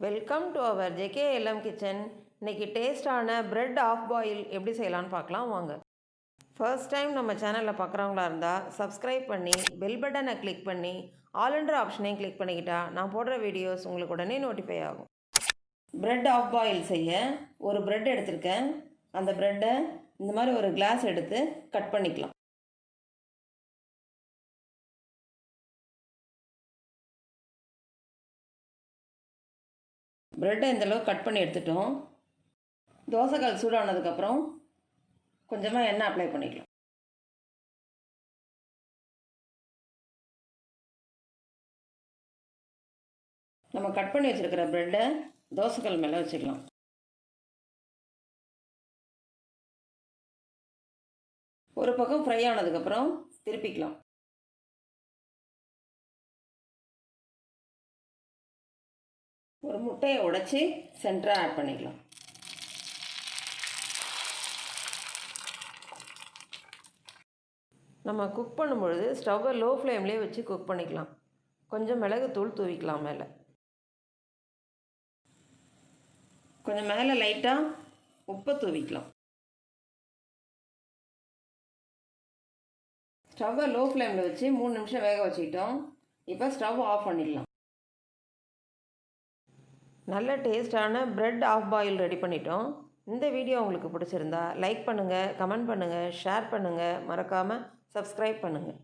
Welcome to our JKLM kitchen. இன்றைக்கி டேஸ்டான bread half boil எப்படி செய்யலான்னு பார்க்கலாம் வாங்க. ஃபர்ஸ்ட் டைம் நம்ம சேனலில் பார்க்குறவங்களா இருந்தால் சப்ஸ்கிரைப் பண்ணி பெல் பட்டனை கிளிக் பண்ணி ஆல்ன்ற ஆப்ஷனையும் கிளிக் பண்ணிக்கிட்டா நான் போடுற வீடியோஸ் உங்களுக்கு உடனே நோட்டிஃபை ஆகும். பிரெட் ஆஃப் பாயில் செய்ய ஒரு பிரெட் எடுத்திருக்கேன். அந்த பிரெட்டை இந்த மாதிரி ஒரு கிளாஸ் எடுத்து கட் பண்ணிக்கலாம். ப்ரெட்டை இந்தளவு கட் பண்ணி எடுத்துட்டோம். தோசைக்கல் சூடானதுக்கப்புறம் கொஞ்சமாக எண்ணெய் அப்ளை பண்ணிக்கலாம். நம்ம கட் பண்ணி வச்சுருக்கிற ப்ரெட்டை தோசைக்கல் மேலே வச்சுக்கலாம். ஒரு பக்கம் ஃப்ரை ஆனதுக்கப்புறம் திருப்பிக்கலாம். ஒரு முட்டையை உடைச்சி சென்டராக ஆட் பண்ணிக்கலாம். நம்ம குக் பண்ணும்பொழுது ஸ்டவ்வை லோ ஃப்ளேம்லேயே வச்சு குக் பண்ணிக்கலாம். கொஞ்சம் மிளகுத்தூள் தூவிக்கலாம். மேலே கொஞ்சம் மேலே லைட்டாக உப்பை தூவிக்கலாம். ஸ்டவ்வை லோ ஃப்ளேமில் வச்சு 3 நிமிஷம் வேக வச்சுக்கிட்டோம். இப்போ ஸ்டவ் ஆஃப் பண்ணிடலாம். நல்ல டேஸ்டான பிரெட் ஆஃப் பாயில் ரெடி பண்ணிட்டோம். இந்த வீடியோ உங்களுக்கு பிடிச்சிருந்தா லைக் பண்ணுங்கள், கமெண்ட் பண்ணுங்கள், ஷேர் பண்ணுங்கள், மறக்காமல் சப்ஸ்கிரைப் பண்ணுங்கள்.